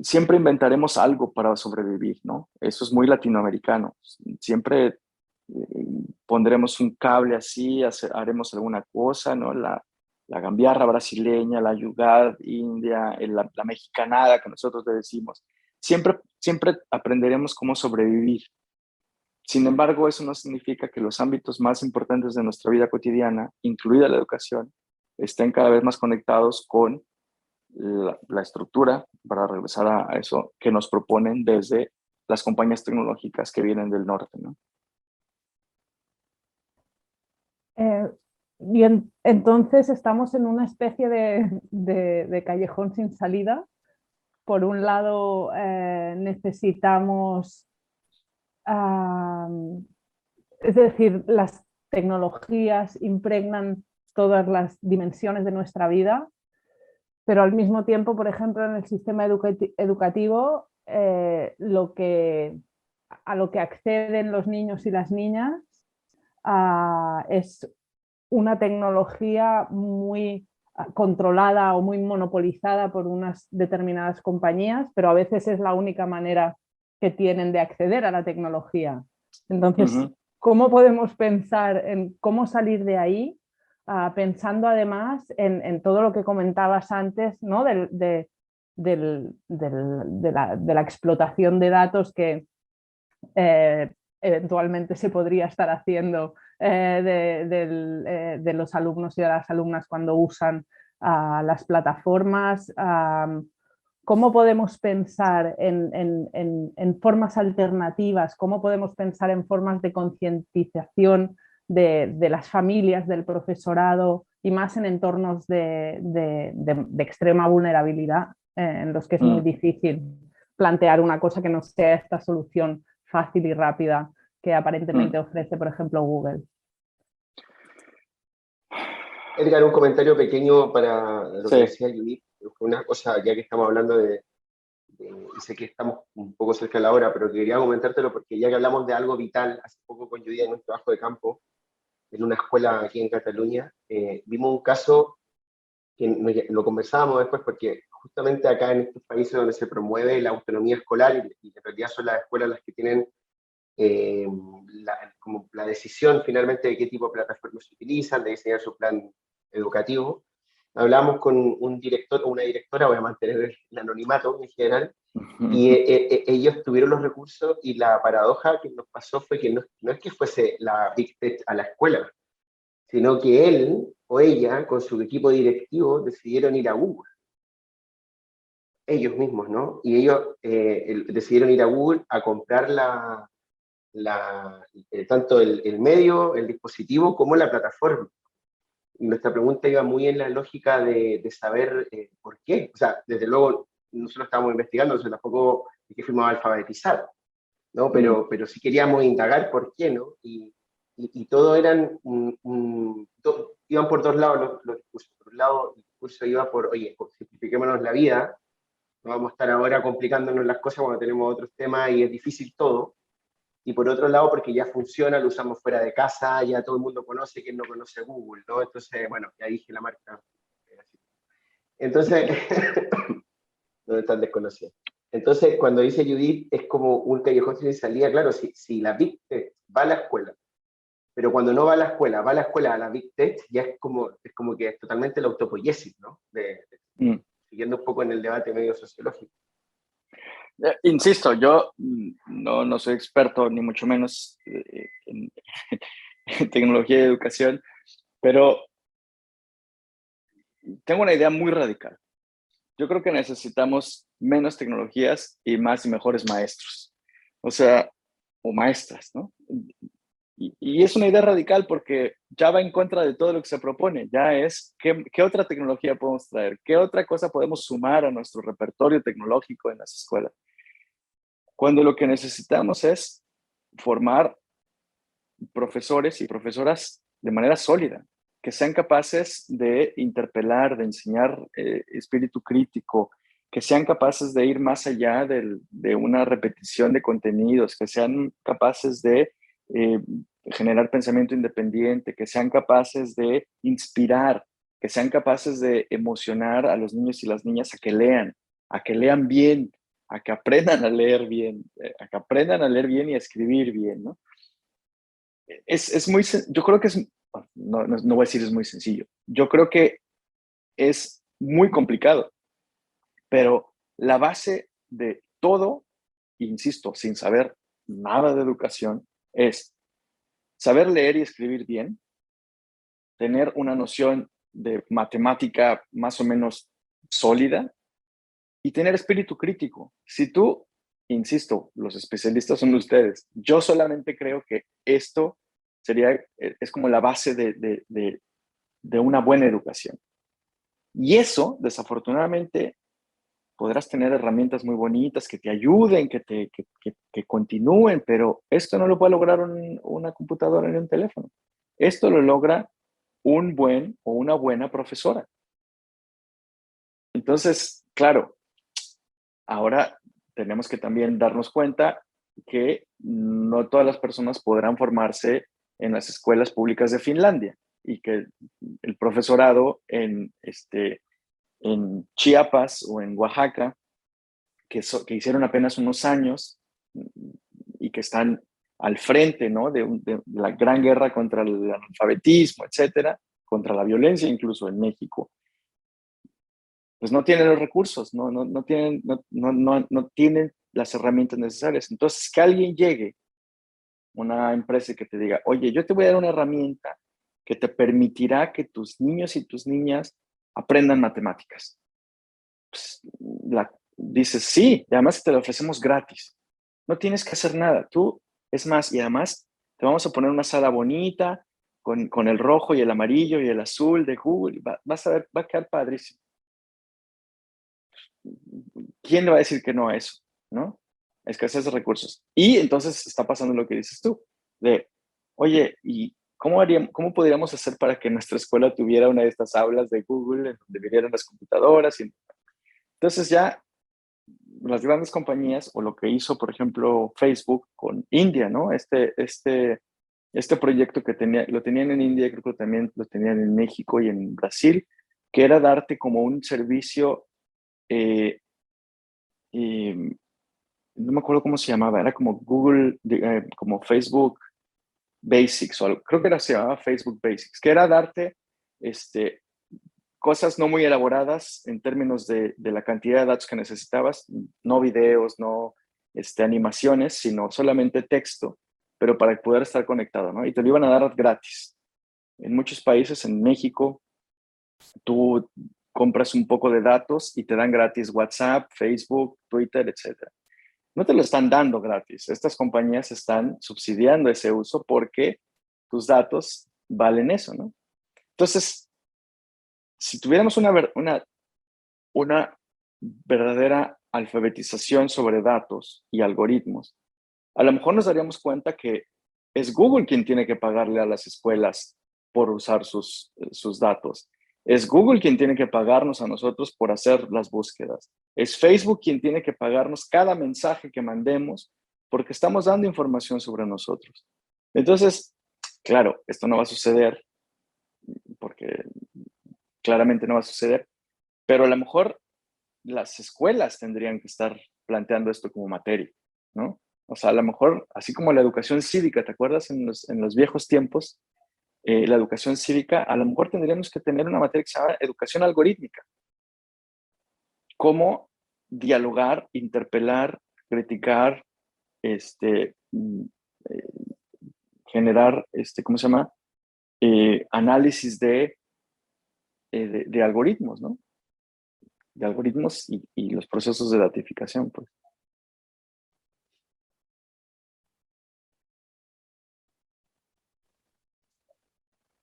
siempre inventaremos algo para sobrevivir, ¿no? Eso es muy latinoamericano. Siempre pondremos un cable así, haremos alguna cosa, ¿no? La gambiarra brasileña, la yugad india, la mexicanada que nosotros le decimos. Siempre aprenderemos cómo sobrevivir. Sin embargo, eso no significa que los ámbitos más importantes de nuestra vida cotidiana, incluida la educación, estén cada vez más conectados con la estructura, para regresar a eso, que nos proponen desde las compañías tecnológicas que vienen del norte, ¿no? Entonces estamos en una especie de callejón sin salida. Por un lado, necesitamos, es decir, las tecnologías impregnan todas las dimensiones de nuestra vida, pero al mismo tiempo, por ejemplo, en el sistema educativo, a lo que acceden los niños y las niñas es una tecnología muy controlada o muy monopolizada por unas determinadas compañías, pero a veces es la única manera que tienen de acceder a la tecnología. Entonces, ¿cómo podemos pensar en cómo salir de ahí? Pensando además en todo lo que comentabas antes, ¿no? de la explotación de datos que eventualmente se podría estar haciendo de los alumnos y de las alumnas cuando usan las plataformas. ¿Cómo podemos pensar en formas alternativas? ¿Cómo podemos pensar en formas de concientización de las familias, del profesorado y más en entornos de extrema vulnerabilidad en los que es muy difícil plantear una cosa que no sea esta solución fácil y rápida que aparentemente ofrece, por ejemplo, Google? Edgar, un comentario pequeño para lo que Sí. decía Judith. Una cosa, ya que estamos hablando y sé que estamos un poco cerca de la hora, pero quería comentártelo porque ya que hablamos de algo vital, hace poco con Judith en un trabajo de campo, en una escuela aquí en Cataluña, vimos un caso que lo conversábamos después porque justamente acá en estos países donde se promueve la autonomía escolar y en realidad son las escuelas las que tienen como la decisión finalmente de qué tipo de plataformas se utilizan, de diseñar su plan educativo. Hablamos con un director o una directora, voy a mantener el anonimato en general, y ellos tuvieron los recursos y la paradoja que nos pasó fue que no es que fuese la Big Tech a la escuela, sino que él o ella con su equipo directivo decidieron ir a Google. Ellos mismos, ¿no? Y ellos decidieron ir a Google a comprar tanto el medio, el dispositivo, como la plataforma. Y nuestra pregunta iba muy en la lógica de saber por qué. O sea, desde luego, nosotros estábamos investigando, nosotros tampoco es que fuimos alfabetizados, ¿no? Pero sí queríamos indagar por qué, ¿no? Y todo eran, iban por dos lados los discursos. Por un lado, el discurso iba por, oye, simplifiquémonos la vida, no vamos a estar ahora complicándonos las cosas cuando tenemos otros temas y es difícil todo. Y por otro lado, porque ya funciona, lo usamos fuera de casa, ya todo el mundo conoce, quien no conoce Google, ¿no? Entonces, bueno, ya dije la marca. Entonces, no es tan desconocida. Entonces, cuando dice Judith, es como un callejón sin salida, claro, si la Big Tech va a la escuela, pero cuando no va a la escuela, va a la escuela a la Big Tech, ya es como que es totalmente la autopoiesis, ¿no? Siguiendo un poco en el debate medio sociológico. Insisto, yo no soy experto, ni mucho menos en tecnología y educación, pero tengo una idea muy radical. Yo creo que necesitamos menos tecnologías y más y mejores maestros. O sea, o maestras, ¿no? Y es una idea radical porque ya va en contra de todo lo que se propone. Ya es, ¿qué otra tecnología podemos traer? ¿Qué otra cosa podemos sumar a nuestro repertorio tecnológico en las escuelas? Cuando lo que necesitamos es formar profesores y profesoras de manera sólida, que sean capaces de interpelar, de enseñar espíritu crítico, que sean capaces de ir más allá de una repetición de contenidos, que sean capaces de generar pensamiento independiente, que sean capaces de inspirar, que sean capaces de emocionar a los niños y las niñas a que lean bien, a que aprendan a leer bien, a que aprendan a leer bien y a escribir bien, ¿no? Yo creo que no voy a decir es muy sencillo. Yo creo que es muy complicado, pero la base de todo, insisto, sin saber nada de educación, es saber leer y escribir bien, tener una noción de matemática más o menos sólida y tener espíritu crítico. Si tú, insisto, los especialistas son ustedes, yo solamente creo que esto es como la base de una buena educación. Y eso, desafortunadamente, podrás tener herramientas muy bonitas que te ayuden, que continúen, pero esto no lo puede lograr una computadora ni un teléfono. Esto lo logra un buen o una buena profesora. Entonces, claro, ahora tenemos que también darnos cuenta que no todas las personas podrán formarse en las escuelas públicas de Finlandia y que el profesorado en Chiapas o en Oaxaca, que hicieron apenas unos años y que están al frente, ¿no?, de la gran guerra contra el analfabetismo, etcétera, contra la violencia, incluso en México, pues no tienen los recursos, no tienen las herramientas necesarias. Entonces, que alguien llegue, una empresa que te diga, oye, yo te voy a dar una herramienta que te permitirá que tus niños y tus niñas aprendan matemáticas. Pues, dices, sí, y además te lo ofrecemos gratis. No tienes que hacer nada. Tú, es más, y además te vamos a poner una sala bonita con el rojo y el amarillo y el azul de Google. Vas a ver, va a quedar padrísimo. ¿Quién le va a decir que no a eso? ¿No? Escasez de recursos. Y entonces está pasando lo que dices tú, de, oye, ¿y cómo podríamos hacer para que nuestra escuela tuviera una de estas aulas de Google en donde vinieran las computadoras? Entonces ya las grandes compañías, o lo que hizo, por ejemplo, Facebook con India, ¿no? Este proyecto que lo tenían en India, creo que también lo tenían en México y en Brasil, que era darte como un servicio, y no me acuerdo cómo se llamaba, era como Google, como Facebook Basics, o creo que se llamaba Facebook Basics, que era darte cosas no muy elaboradas en términos de la cantidad de datos que necesitabas, no videos, no animaciones, sino solamente texto, pero para poder estar conectado, ¿no? Y te lo iban a dar gratis. En muchos países, en México, tú compras un poco de datos y te dan gratis WhatsApp, Facebook, Twitter, etc. No te lo están dando gratis. Estas compañías están subsidiando ese uso porque tus datos valen eso, ¿no? Entonces, si tuviéramos una verdadera alfabetización sobre datos y algoritmos, a lo mejor nos daríamos cuenta que es Google quien tiene que pagarle a las escuelas por usar sus datos. Es Google quien tiene que pagarnos a nosotros por hacer las búsquedas. Es Facebook quien tiene que pagarnos cada mensaje que mandemos porque estamos dando información sobre nosotros. Entonces, claro, esto no va a suceder porque claramente no va a suceder, pero a lo mejor las escuelas tendrían que estar planteando esto como materia, ¿no? O sea, a lo mejor, así como la educación cívica, ¿te acuerdas? En los viejos tiempos, la educación cívica, a lo mejor tendríamos que tener una materia que se llama educación algorítmica. Cómo dialogar, interpelar, criticar, generar, ¿cómo se llama? Análisis de algoritmos, ¿no? De algoritmos y los procesos de datificación, pues.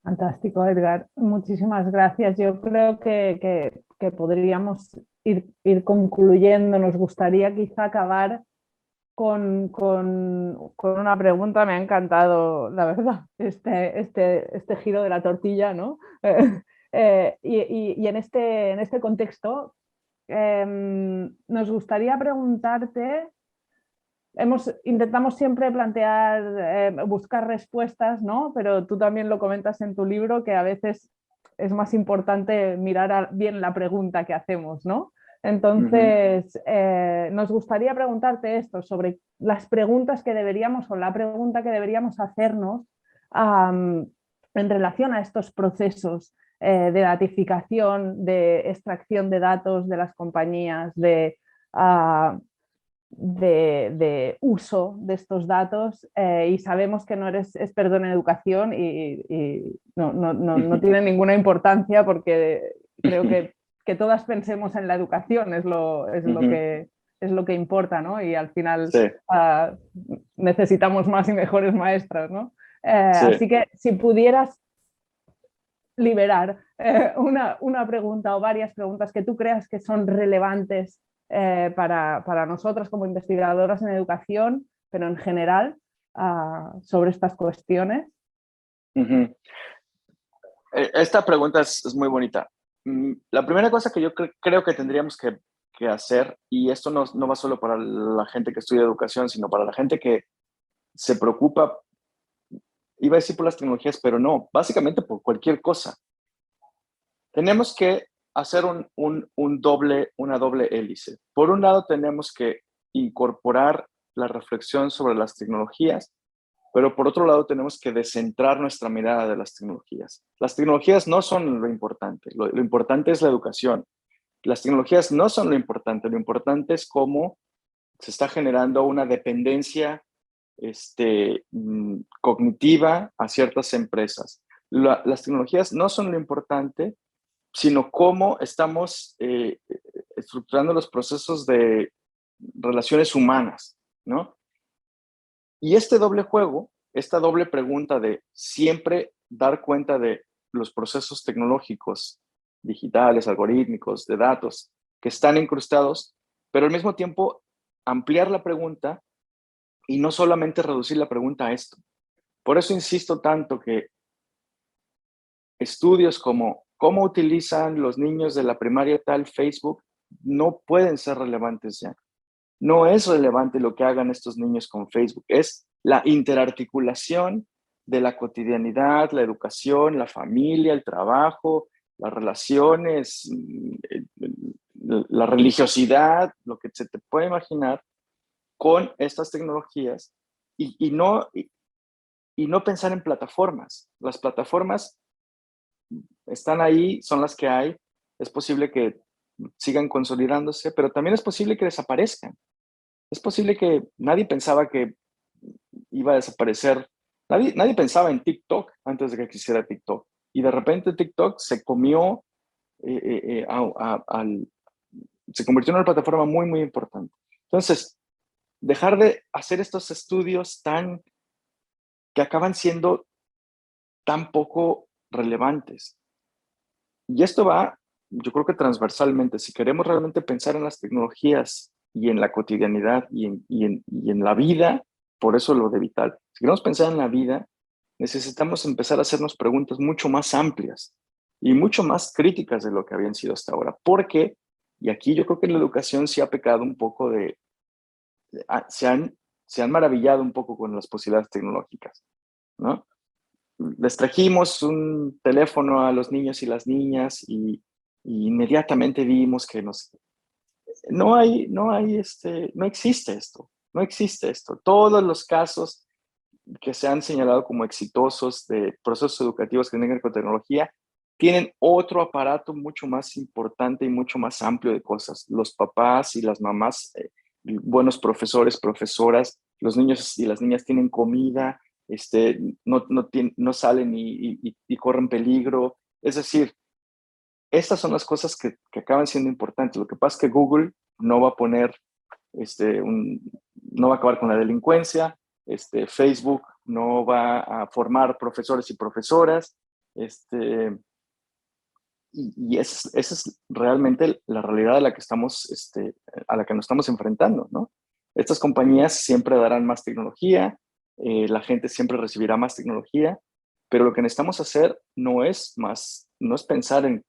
Fantástico, Edgar. Muchísimas gracias. Yo creo que podríamos ir concluyendo. Nos gustaría quizá acabar con una pregunta. Me ha encantado, la verdad, este giro de la tortilla, ¿no? Y en este contexto, nos gustaría preguntarte. Intentamos siempre plantear, buscar respuestas, ¿no? Pero tú también lo comentas en tu libro que a veces es más importante mirar bien la pregunta que hacemos, ¿no? Entonces, nos gustaría preguntarte esto sobre las preguntas que deberíamos o la pregunta que deberíamos hacernos en relación a estos procesos de datificación, de extracción de datos de las compañías, de uso de estos datos, y sabemos que no eres experto en educación y no tiene ninguna importancia porque creo que todas pensemos en la educación, es lo que importa, ¿no? Y al final Sí. Necesitamos más y mejores maestras, ¿no? Sí. Así que si pudieras liberar una pregunta o varias preguntas que tú creas que son relevantes para nosotras como investigadoras en educación, pero en general, sobre estas cuestiones. Esta pregunta es muy bonita. La primera cosa que yo creo que tendríamos que hacer, y esto no va solo para la gente que estudia educación, sino para la gente que se preocupa, iba a decir por las tecnologías, pero no, básicamente por cualquier cosa. Tenemos que hacer una doble hélice. Por un lado, tenemos que incorporar la reflexión sobre las tecnologías, pero por otro lado tenemos que descentrar nuestra mirada de las tecnologías. Las tecnologías no son lo importante, lo importante es la educación. Las tecnologías no son lo importante es cómo se está generando una dependencia cognitiva a ciertas empresas. Las tecnologías no son lo importante, sino cómo estamos estructurando los procesos de relaciones humanas, ¿no? Y este doble juego, esta doble pregunta de siempre dar cuenta de los procesos tecnológicos, digitales, algorítmicos, de datos, que están incrustados, pero al mismo tiempo ampliar la pregunta y no solamente reducir la pregunta a esto. Por eso insisto tanto que estudios como cómo utilizan los niños de la primaria tal Facebook no pueden ser relevantes ya. No es relevante lo que hagan estos niños con Facebook, es la interarticulación de la cotidianidad, la educación, la familia, el trabajo, las relaciones, la religiosidad, lo que se te puede imaginar con estas tecnologías y no pensar en plataformas. Las plataformas están ahí, son las que hay, es posible que sigan consolidándose, pero también es posible que desaparezcan. Es posible que nadie pensaba que iba a desaparecer. Nadie pensaba en TikTok antes de que existiera TikTok. Y de repente TikTok se comió, se convirtió en una plataforma muy, muy importante. Entonces, dejar de hacer estos estudios que acaban siendo tan poco relevantes. Y esto va, yo creo que transversalmente, si queremos realmente pensar en las tecnologías y en la cotidianidad y en la vida, por eso lo de vital. Si queremos pensar en la vida, necesitamos empezar a hacernos preguntas mucho más amplias y mucho más críticas de lo que habían sido hasta ahora. Porque, y aquí yo creo que la educación sí ha pecado un poco se han maravillado un poco con las posibilidades tecnológicas, ¿no? Les trajimos un teléfono a los niños y las niñas y inmediatamente vimos que no existe esto, no existe esto. Todos los casos que se han señalado como exitosos de procesos educativos que tengan con tecnología tienen otro aparato mucho más importante y mucho más amplio de cosas. Los papás y las mamás, buenos profesores, profesoras, los niños y las niñas tienen comida, no salen y corren peligro. Es decir, estas son las cosas que acaban siendo importantes. Lo que pasa es que Google no va a poner, no va a acabar con la delincuencia, Facebook no va a formar profesores y profesoras, y esa es realmente la realidad a la que a la que nos estamos enfrentando, ¿no? Estas compañías siempre darán más tecnología, la gente siempre recibirá más tecnología, pero lo que necesitamos hacer no es pensar en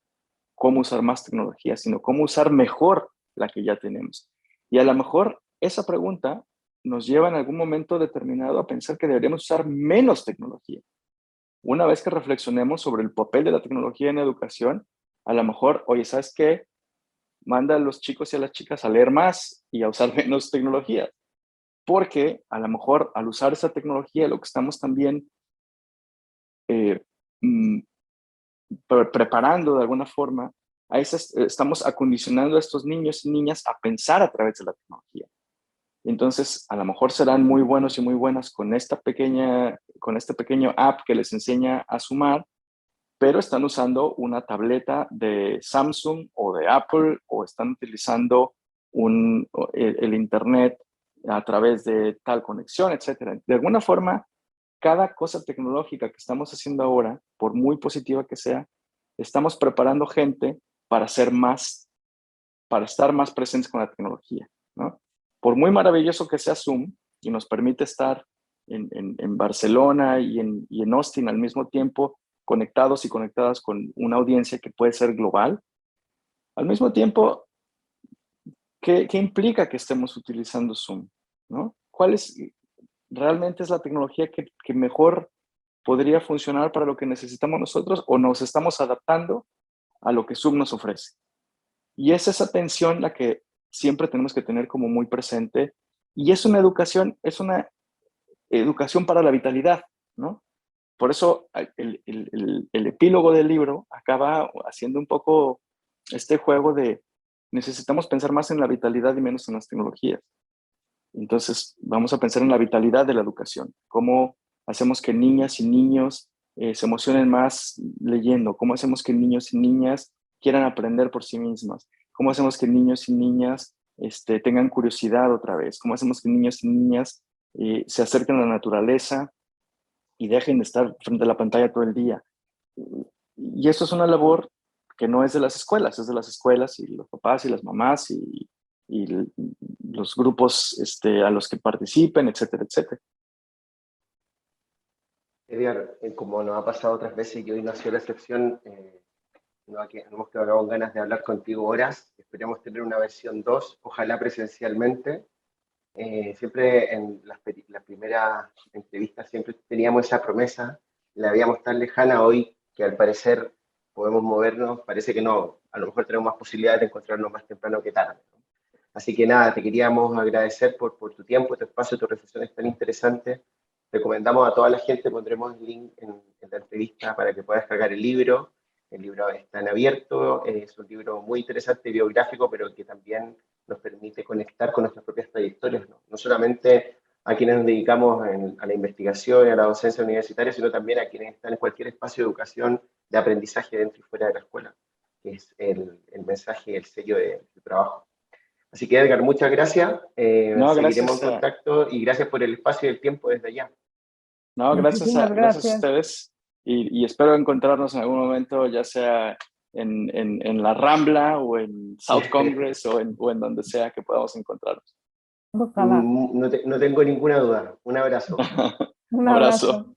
cómo usar más tecnología, sino cómo usar mejor la que ya tenemos. Y a lo mejor esa pregunta nos lleva en algún momento determinado a pensar que deberíamos usar menos tecnología. Una vez que reflexionemos sobre el papel de la tecnología en educación, a lo mejor, oye, ¿sabes qué? Manda a los chicos y a las chicas a leer más y a usar menos tecnología. Porque a lo mejor al usar esa tecnología, lo que estamos también preparando de alguna forma, estamos acondicionando a estos niños y niñas a pensar a través de la tecnología. Entonces, a lo mejor serán muy buenos y muy buenas con este pequeño app que les enseña a sumar, pero están usando una tableta de Samsung o de Apple o están utilizando el Internet a través de tal conexión, etcétera. De alguna forma, cada cosa tecnológica que estamos haciendo ahora, por muy positiva que sea, estamos preparando gente para estar más presentes con la tecnología, ¿no? Por muy maravilloso que sea Zoom y nos permite estar en Barcelona y en Austin al mismo tiempo, conectados y conectadas con una audiencia que puede ser global, Al mismo tiempo, ¿qué implica que estemos utilizando Zoom? ¿No? ¿Realmente es la tecnología que mejor podría funcionar para lo que necesitamos nosotros, o nos estamos adaptando a lo que Zoom nos ofrece? Y es esa tensión la que siempre tenemos que tener como muy presente, y es una educación para la vitalidad, ¿no? Por eso el epílogo del libro acaba haciendo un poco este juego de necesitamos pensar más en la vitalidad y menos en las tecnologías. Entonces, vamos a pensar en la vitalidad de la educación. ¿Cómo hacemos que niñas y niños se emocionen más leyendo? ¿Cómo hacemos que niños y niñas quieran aprender por sí mismas? ¿Cómo hacemos que niños y niñas tengan curiosidad otra vez? ¿Cómo hacemos que niños y niñas se acerquen a la naturaleza y dejen de estar frente a la pantalla todo el día? Y eso es una labor que no es de las escuelas, es de las escuelas y los papás y las mamás y los grupos a los que participen, etcétera, etcétera. Edgar, como nos ha pasado otras veces y hoy no ha sido la excepción, no hemos quedado con ganas de hablar contigo horas. Esperamos tener una versión 2, ojalá presencialmente. Siempre en las primeras entrevistas siempre teníamos esa promesa, la veíamos tan lejana hoy que al parecer podemos movernos, parece que no, a lo mejor tenemos más posibilidades de encontrarnos más temprano que tarde, ¿no? Así que nada, te queríamos agradecer por tu tiempo, tu espacio, tus reflexiones tan interesantes. Recomendamos a toda la gente, pondremos el link en la entrevista para que puedas descargar el libro. El libro está en abierto, es un libro muy interesante, biográfico, pero que también nos permite conectar con nuestras propias trayectorias, ¿no? No solamente a quienes nos dedicamos a la investigación y a la docencia universitaria, sino también a quienes están en cualquier espacio de educación, de aprendizaje dentro y fuera de la escuela, que es el mensaje, el sello de trabajo. Así que Edgar, muchas gracias, No, seguiremos gracias en contacto y gracias por el espacio y el tiempo desde allá. no, Muchísimas gracias a gracias. ustedes y espero encontrarnos en algún momento, ya sea en la Rambla o en South Congress o en donde sea que podamos encontrarnos. Ojalá. No tengo ninguna duda. Un abrazo. Un Abrazo. abrazo.